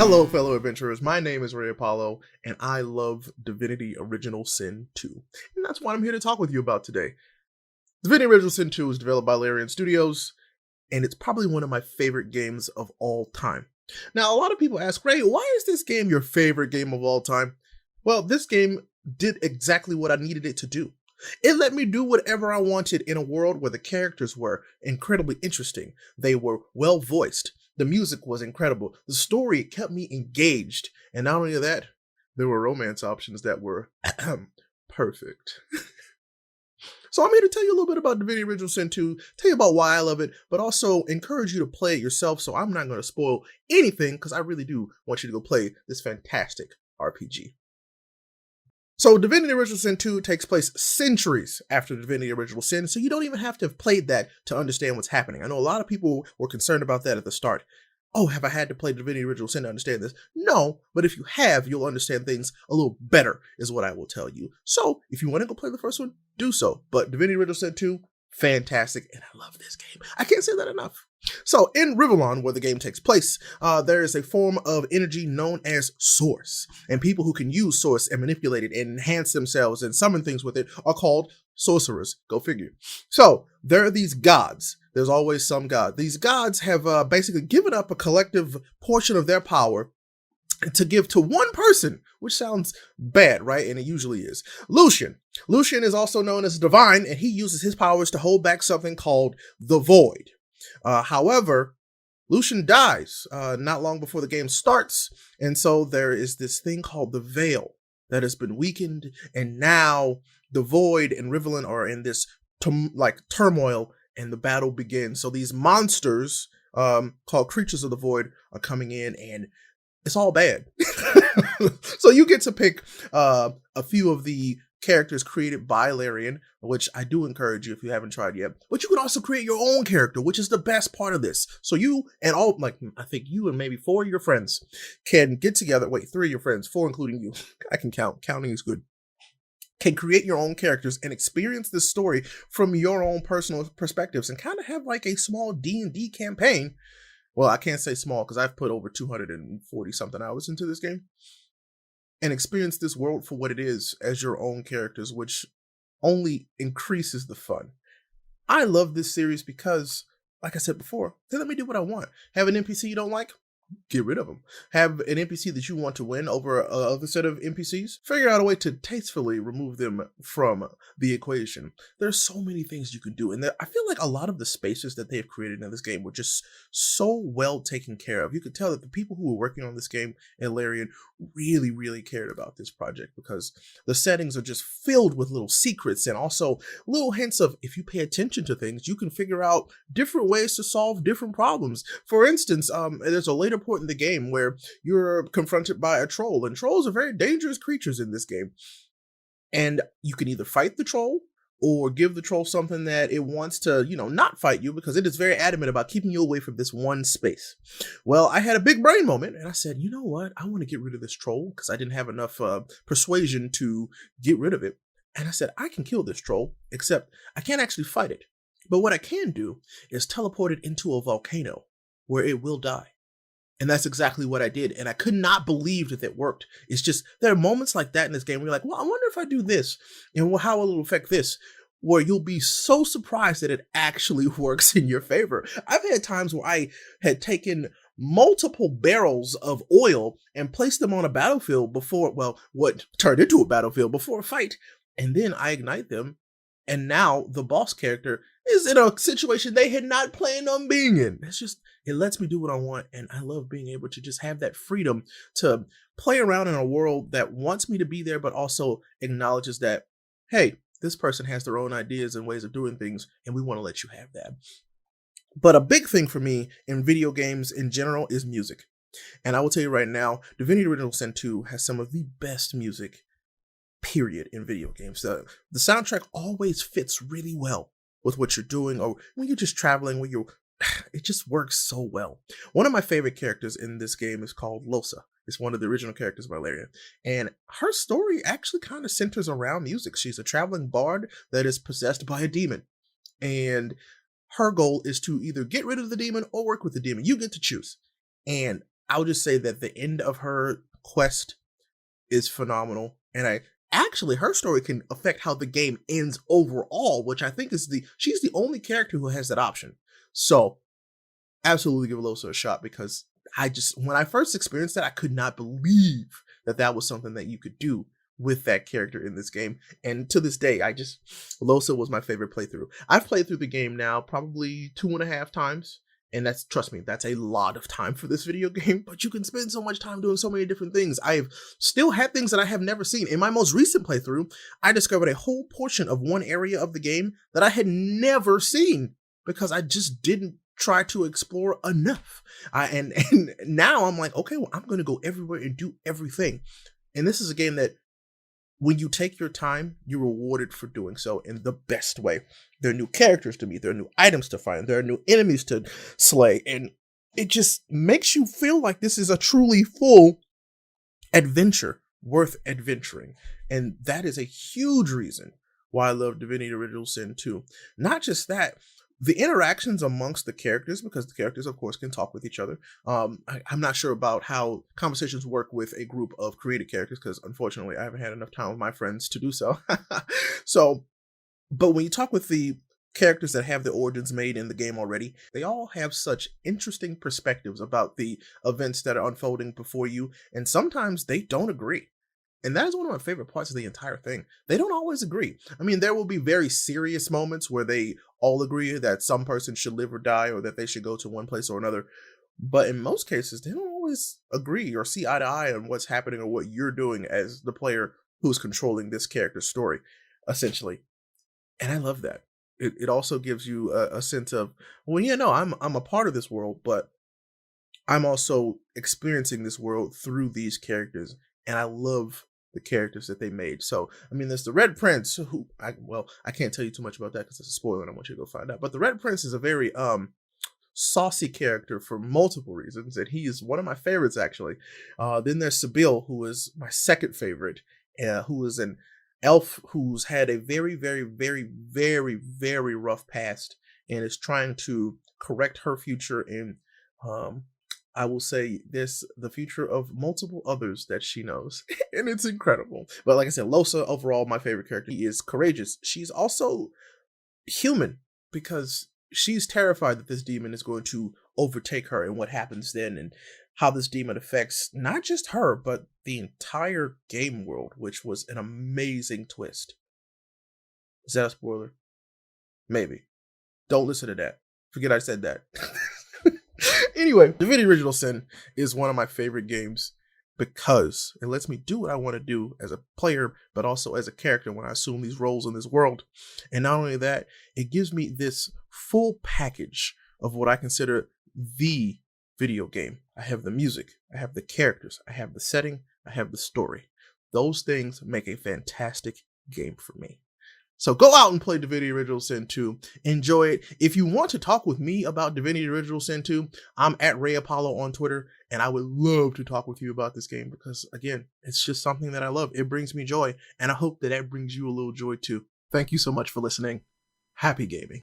Hello, fellow adventurers. My name is Ray Apollo, and I love Divinity Original Sin 2. And that's what I'm here to talk with you about today. Divinity Original Sin 2 is developed by Larian Studios, and it's probably one of my favorite games of all time. Now, a lot of people ask, Ray, why is this game your favorite game of all time? Well, this game did exactly what I needed it to do. It let me do whatever I wanted in a world where the characters were incredibly interesting. They were well voiced. The music was incredible. The story kept me engaged. And not only that, there were romance options that were perfect. So I'm here to tell you a little bit about Divinity Original Sin 2, tell you about why I love it, but also encourage you to play it yourself. So I'm not going to spoil anything because I really do want you to go play this fantastic RPG. So Divinity Original Sin 2 takes place centuries after Divinity Original Sin, so you don't even have to have played that to understand what's happening. I know a lot of people were concerned about that at the start. Oh, have I had to play Divinity Original Sin to understand this? No, but if you have, you'll understand things a little better, is what I will tell you. So if you want to go play the first one, do so. But Divinity Original Sin 2, fantastic, and I love this game. I can't say that enough. So in Rivellon, where the game takes place, there is a form of energy known as Source. And people who can use Source and manipulate it and enhance themselves and summon things with it are called sorcerers. Go figure. So there are these gods. There's always some god. These gods have basically given up a collective portion of their power to give to one person, which sounds bad, right? And it usually is. Lucian. Lucian is also known as Divine, and he uses his powers to hold back something called the Void. However, Lucian dies not long before the game starts, and so there is this thing called the Veil that has been weakened, and now the Void and Rivellon are in this turmoil, and the battle begins. So these monsters called Creatures of the Void are coming in, and it's all bad. So you get to pick a few of the characters created by Larian, which I do encourage you if you haven't tried yet. But you can also create your own character, which is the best part of this. So you and all, I think you and maybe 4 of your friends can get together. Wait, 3 of your friends, 4 including you. I can count. Counting is good. Can create your own characters and experience this story from your own personal perspectives and kind of have like a small D&D campaign. Well, I can't say small because I've put over 240 something hours into this game. And experience this world for what it is as your own characters, which only increases the fun. I love this series because, like I said before, they let me do what I want. Have an NPC you don't like? Get rid of them. Have an NPC that you want to win over another set of NPCs? Figure out a way to tastefully remove them from the equation. There's so many things you can do, and I feel like a lot of the spaces that they've created in this game were just so well taken care of. You could tell that the people who were working on this game in Larian really, really cared about this project because the settings are just filled with little secrets and also little hints of if you pay attention to things, you can figure out different ways to solve different problems. For instance, there's a later point in the game where you're confronted by a troll, and trolls are very dangerous creatures in this game. And you can either fight the troll or give the troll something that it wants to, not fight you because it is very adamant about keeping you away from this one space. Well, I had a big brain moment and I said, you know what? I want to get rid of this troll because I didn't have enough persuasion to get rid of it. And I said, I can kill this troll, except I can't actually fight it. But what I can do is teleport it into a volcano where it will die. And that's exactly what I did. And I could not believe that it worked. It's just, there are moments like that in this game where you're like, well, I wonder if I do this and how it will affect this, where you'll be so surprised that it actually works in your favor. I've had times where I had taken multiple barrels of oil and placed them on a battlefield before, what turned into a battlefield before a fight. And then I ignite them. And now the boss character is in a situation they had not planned on being in. It lets me do what I want. And I love being able to just have that freedom to play around in a world that wants me to be there, but also acknowledges that, hey, this person has their own ideas and ways of doing things, and we want to let you have that. But a big thing for me in video games in general is music. And I will tell you right now, Divinity Original Sin 2 has some of the best music period in video games. The soundtrack always fits really well with what you're doing, or when you're just traveling, it just works so well. One of my favorite characters in this game is called Losa. It's one of the original characters by Larian. And her story actually kind of centers around music. She's a traveling bard that is possessed by a demon. And her goal is to either get rid of the demon or work with the demon. You get to choose. And I'll just say that the end of her quest is phenomenal. And actually, her story can affect how the game ends overall, which I think is she's the only character who has that option. So absolutely give Losa a shot, because when I first experienced that, I could not believe that that was something that you could do with that character in this game. And to this day, Losa was my favorite playthrough. I've played through the game now probably 2.5 times. And trust me, that's a lot of time for this video game, but you can spend so much time doing so many different things. I've still had things that I have never seen. In my most recent playthrough, I discovered a whole portion of one area of the game that I had never seen because I just didn't try to explore enough. And now I'm like, okay, well, I'm going to go everywhere and do everything. And this is a game that when you take your time, you're rewarded for doing so in the best way. There are new characters to meet, there are new items to find, there are new enemies to slay, and it just makes you feel like this is a truly full adventure worth adventuring. And that is a huge reason why I love Divinity Original Sin 2. Not just that, the interactions amongst the characters, because the characters, of course, can talk with each other. I'm not sure about how conversations work with a group of created characters, because unfortunately, I haven't had enough time with my friends to do so. But when you talk with the characters that have their origins made in the game already, they all have such interesting perspectives about the events that are unfolding before you, and sometimes they don't agree. And that is one of my favorite parts of the entire thing. They don't always agree. I mean, there will be very serious moments where they all agree that some person should live or die, or that they should go to one place or another. But in most cases, they don't always agree or see eye to eye on what's happening or what you're doing as the player who's controlling this character's story, essentially. And I love that. It also gives you a sense of, well, yeah, no, I'm a part of this world, but I'm also experiencing this world through these characters. And I love the characters that they made. So, I mean, there's the Red Prince, who I can't tell you too much about that because it's a spoiler and I want you to go find out. But the Red Prince is a very saucy character for multiple reasons, and he is one of my favorites, actually. Then there's Sibyl, who is my second favorite, who is an elf who's had a very, very, very, very, very rough past and is trying to correct her future in I will say this, the future of multiple others that she knows. And it's incredible. But like I said, Losa, overall, my favorite character. She is courageous. She's also human, because she's terrified that this demon is going to overtake her, and what happens then, and how this demon affects not just her, but the entire game world, which was an amazing twist. Is that a spoiler? Maybe. Don't listen to that. Forget I said that. Anyway, Divinity Original Sin is one of my favorite games because it lets me do what I want to do as a player, but also as a character when I assume these roles in this world. And not only that, it gives me this full package of what I consider the video game. I have the music, I have the characters, I have the setting, I have the story. Those things make a fantastic game for me. So go out and play Divinity Original Sin 2. Enjoy it. If you want to talk with me about Divinity Original Sin 2, I'm at Ray Apollo on Twitter, and I would love to talk with you about this game because, again, it's just something that I love. It brings me joy, and I hope that brings you a little joy too. Thank you so much for listening. Happy gaming.